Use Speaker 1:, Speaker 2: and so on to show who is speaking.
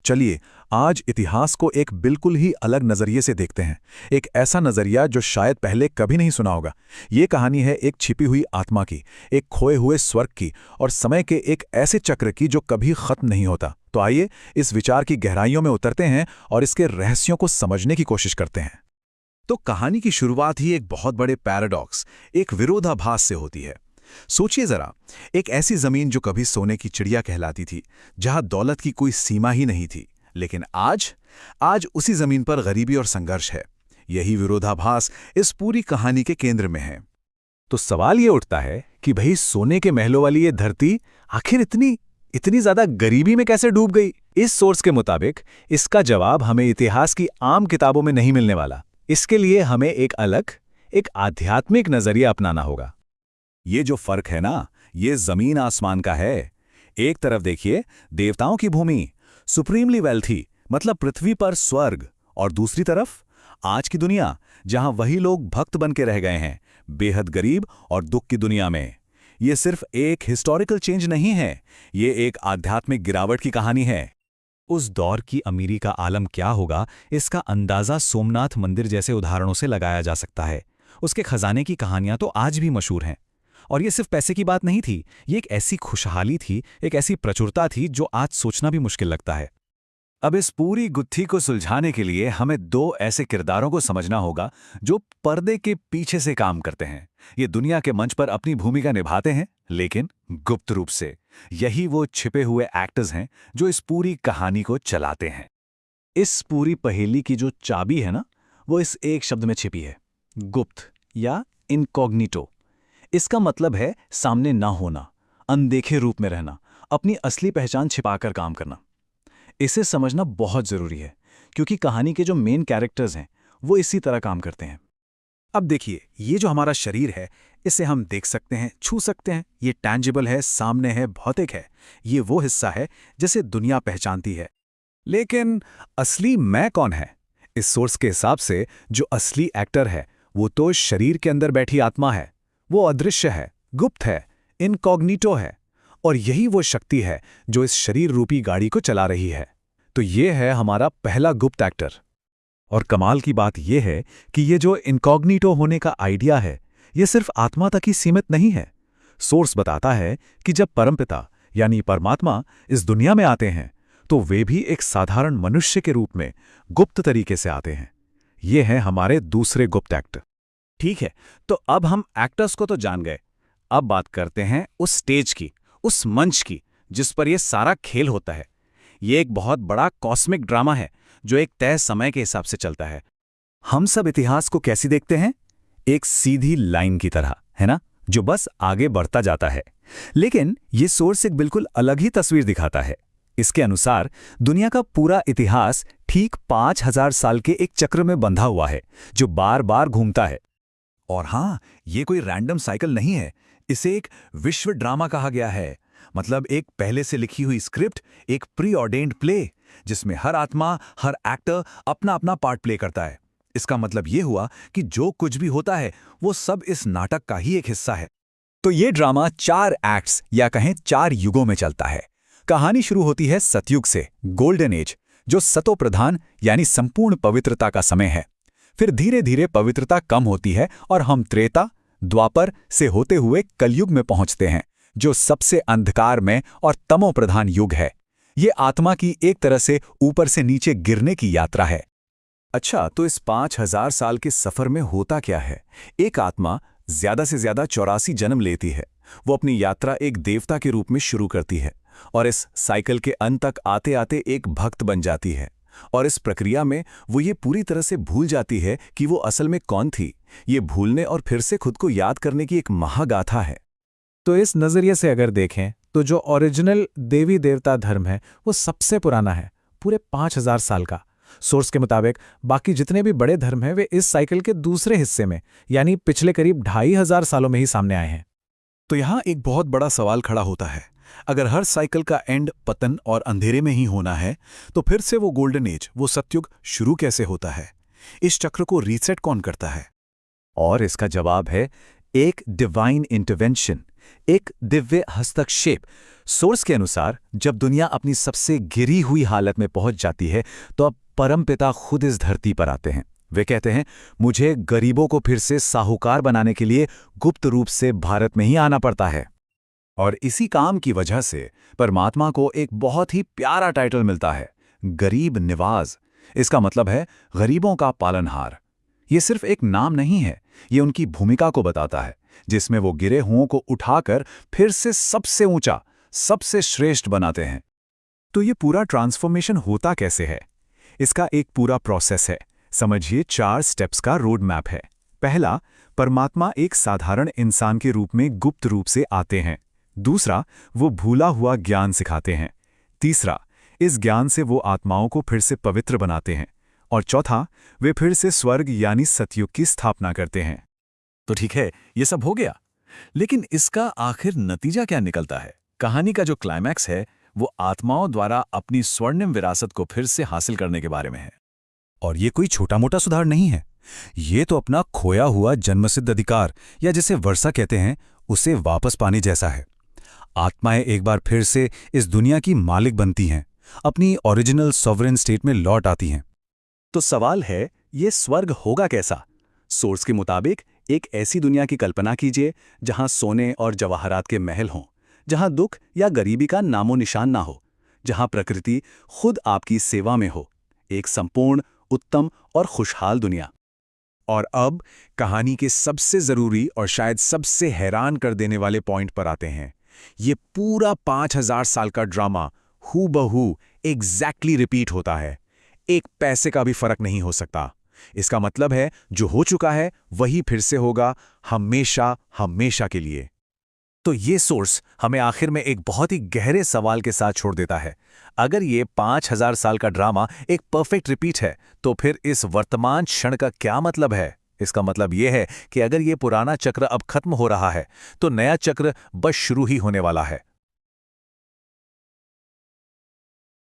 Speaker 1: चलिए आज इतिहास को एक बिल्कुल ही अलग नजरिए से देखते हैं। एक ऐसा नजरिया जो शायद पहले कभी नहीं सुना होगा। ये कहानी है एक छिपी हुई आत्मा की, एक खोए हुए स्वर्ग की और समय के एक ऐसे चक्र की जो कभी खत्म नहीं होता। तो आइए इस विचार की गहराइयों में उतरते हैं और इसके रहस्यों को समझने की कोशिश करते हैं। तो कहानी की शुरुआत ही एक बहुत बड़े पैराडॉक्स, एक विरोधाभास से होती है। सोचिए जरा, एक ऐसी जमीन जो कभी सोने की चिड़िया कहलाती थी, जहां दौलत की कोई सीमा ही नहीं थी, लेकिन आज उसी जमीन पर गरीबी और संघर्ष है। यही विरोधाभास इस पूरी कहानी के केंद्र में है। तो सवाल ये उठता है कि भाई सोने के महलों वाली ये धरती आखिर इतनी ज्यादा गरीबी में कैसे डूब गई? इस सोर्स के मुताबिक इसका जवाब हमें इतिहास की आम किताबों में नहीं मिलने वाला। इसके लिए हमें एक आध्यात्मिक नजरिया अपनाना होगा। ये जो फर्क है ना, ये जमीन आसमान का है। एक तरफ देखिए देवताओं की भूमि, सुप्रीमली वेल्थी, मतलब पृथ्वी पर स्वर्ग, और दूसरी तरफ आज की दुनिया, जहां वही लोग भक्त बन के रह गए हैं, बेहद गरीब और दुख की दुनिया में। ये सिर्फ एक हिस्टोरिकल चेंज नहीं है, ये एक आध्यात्मिक गिरावट की कहानी है। उस दौर की अमीरी का आलम क्या होगा, इसका अंदाजा सोमनाथ मंदिर जैसे उदाहरणों से लगाया जा सकता है। उसके खजाने की कहानियां तो आज भी मशहूर हैं। और ये सिर्फ पैसे की बात नहीं थी, ये एक ऐसी खुशहाली थी, एक ऐसी प्रचुरता थी जो आज सोचना भी मुश्किल लगता है। अब इस पूरी गुत्थी को सुलझाने के लिए हमें दो ऐसे किरदारों को समझना होगा जो पर्दे के पीछे से काम करते हैं। ये दुनिया के मंच पर अपनी भूमिका निभाते हैं, लेकिन गुप्त रूप से। यही वो छिपे हुए एक्टर्स हैं जो इस पूरी कहानी को चलाते हैं। इस पूरी पहेली की जो चाबी है ना, वो इस एक शब्द में छिपी है, गुप्त या इनकॉग्निटो। इसका मतलब है सामने ना होना, अनदेखे रूप में रहना, अपनी असली पहचान छिपाकर काम करना। इसे समझना बहुत जरूरी है, क्योंकि कहानी के जो मेन कैरेक्टर्स हैं वो इसी तरह काम करते हैं। अब देखिए, ये जो हमारा शरीर है, इसे हम देख सकते हैं, छू सकते हैं, ये टैंजिबल है, सामने है, भौतिक है। ये वो हिस्सा है जिसे दुनिया पहचानती है। लेकिन असली मैं कौन है? इस सोर्स के हिसाब से जो असली एक्टर है वो तो शरीर के अंदर बैठी आत्मा है। वो अदृश्य है, गुप्त है, इनकॉग्निटो है, और यही वो शक्ति है जो इस शरीर रूपी गाड़ी को चला रही है। तो ये है हमारा पहला गुप्त एक्टर। और कमाल की बात यह है कि ये जो इनकॉग्निटो होने का आइडिया है, ये सिर्फ आत्मा तक ही सीमित नहीं है। सोर्स बताता है कि जब परमपिता यानी परमात्मा इस दुनिया में आते हैं, तो वे भी एक साधारण मनुष्य के रूप में गुप्त तरीके से आते हैं। ये हैं हमारे दूसरे गुप्त एक्टर। ठीक है, तो अब हम एक्टर्स को तो जान गए। अब बात करते हैं उस स्टेज की, उस मंच की, जिस पर यह सारा खेल होता है। ये एक बहुत बड़ा कॉस्मिक ड्रामा है जो एक तय समय के हिसाब से चलता है। हम सब इतिहास को कैसी देखते हैं? एक सीधी लाइन की तरह, है ना, जो बस आगे बढ़ता जाता है। लेकिन ये सोर्स एक बिल्कुल अलग ही तस्वीर दिखाता है। इसके अनुसार दुनिया का पूरा इतिहास ठीक 5000 साल के एक चक्र में बंधा हुआ है, जो बार बार घूमता है। और हाँ, ये कोई रैंडम साइकिल नहीं है, इसे एक विश्व ड्रामा कहा गया है। मतलब एक पहले से लिखी हुई स्क्रिप्ट, एक प्री ऑर्डेन्ड प्ले, जिसमें हर आत्मा, हर एक्टर अपना अपना पार्ट प्ले करता है। इसका मतलब ये हुआ कि जो कुछ भी होता है वो सब इस नाटक का ही एक हिस्सा है। तो ये ड्रामा 4 एक्ट्स या कहें 4 युगों में चलता है। कहानी शुरू होती है सतयुग से, गोल्डन एज, जो सतो प्रधान यानी संपूर्ण पवित्रता का समय है। फिर धीरे धीरे पवित्रता कम होती है और हम त्रेता, द्वापर से होते हुए कलयुग में पहुंचते हैं, जो सबसे अंधकारमय और तमो प्रधान युग है। ये आत्मा की एक तरह से ऊपर से नीचे गिरने की यात्रा है। अच्छा, तो इस 5000 साल के सफर में होता क्या है? एक आत्मा ज्यादा से ज्यादा 84 जन्म लेती है। वो अपनी यात्रा एक देवता के रूप में शुरू करती है और इस साइकिल के अंत तक आते आते एक भक्त बन जाती है। और इस प्रक्रिया में वो ये पूरी तरह से भूल जाती है कि वो असल में कौन थी। ये भूलने और फिर से खुद को याद करने की एक महागाथा है। तो इस नज़रिए से अगर देखें तो जो ओरिजिनल देवी देवता धर्म है वो सबसे पुराना है, पूरे 5000 साल का। सोर्स के मुताबिक बाकी जितने भी बड़े धर्म हैं वे इस साइकिल के दूसरे हिस्से में, यानी पिछले करीब 2500 सालों में ही सामने आए हैं। तो यहाँ एक बहुत बड़ा सवाल खड़ा होता है, अगर हर साइकिल का एंड पतन और अंधेरे में ही होना है, तो फिर से वो गोल्डन एज, वो सतयुग शुरू कैसे होता है? इस चक्र को रीसेट कौन करता है? और इसका जवाब है एक डिवाइन इंटरवेंशन,
Speaker 2: एक दिव्य हस्तक्षेप। सोर्स के अनुसार जब दुनिया अपनी सबसे गिरी हुई हालत में पहुंच जाती है तो अब परमपिता खुद इस धरती पर आते हैं। वे कहते हैं, मुझे गरीबों को फिर से साहूकार बनाने के लिए गुप्त रूप से भारत में ही आना पड़ता है।
Speaker 1: और इसी काम की वजह से परमात्मा को एक बहुत ही प्यारा टाइटल मिलता है, गरीब निवाज। इसका मतलब है गरीबों का पालनहार। ये सिर्फ एक नाम नहीं है, ये उनकी भूमिका को बताता है, जिसमें वो गिरे हुओं को उठाकर फिर से सबसे ऊंचा, सबसे श्रेष्ठ बनाते हैं। तो ये पूरा ट्रांसफॉर्मेशन होता कैसे है? इसका एक पूरा प्रोसेस है। समझिए 4 स्टेप्स का रोड मैप है। पहला, परमात्मा एक साधारण इंसान के रूप में गुप्त रूप से आते हैं। दूसरा, वो भूला हुआ ज्ञान सिखाते हैं। तीसरा, इस ज्ञान से वो आत्माओं को फिर से पवित्र बनाते हैं। और चौथा, वे फिर से स्वर्ग यानी सतयुग की स्थापना करते हैं।
Speaker 2: तो ठीक है, ये सब हो गया, लेकिन इसका आखिर नतीजा क्या निकलता है? कहानी का जो क्लाइमैक्स है वो आत्माओं द्वारा अपनी स्वर्णिम विरासत को फिर से हासिल करने के बारे में है।
Speaker 1: और ये कोई छोटा मोटा सुधार नहीं है। ये तो अपना खोया हुआ जन्मसिद्ध अधिकार, या जिसे वर्षा कहते हैं, उसे वापस पाने जैसा है। आत्माएं एक बार फिर से इस दुनिया की मालिक बनती हैं, अपनी ओरिजिनल सॉवरेन स्टेट में लौट आती हैं।
Speaker 2: तो सवाल है, ये स्वर्ग होगा कैसा? सोर्स के मुताबिक एक ऐसी दुनिया की कल्पना कीजिए जहां सोने और जवाहरात के महल हों, जहां दुख या गरीबी का नामो निशान ना हो, जहां प्रकृति खुद आपकी सेवा में हो। एक संपूर्ण, उत्तम और खुशहाल दुनिया।
Speaker 1: और अब कहानी के सबसे जरूरी और शायद सबसे हैरान कर देने वाले पॉइंट पर आते हैं। ये पूरा 5000 साल का ड्रामा हूबहू एग्जैक्टली रिपीट होता है। एक पैसे का भी फर्क नहीं हो सकता। इसका मतलब है जो हो चुका है वही फिर से होगा, हमेशा हमेशा के लिए।
Speaker 2: तो ये सोर्स हमें आखिर में एक बहुत ही गहरे सवाल के साथ छोड़ देता है। अगर ये 5000 साल का ड्रामा एक परफेक्ट रिपीट है, तो फिर इस वर्तमान क्षण का क्या मतलब है? इसका मतलब ये है कि अगर ये पुराना चक्र अब खत्म हो रहा है, तो नया चक्र बस शुरू ही होने वाला है।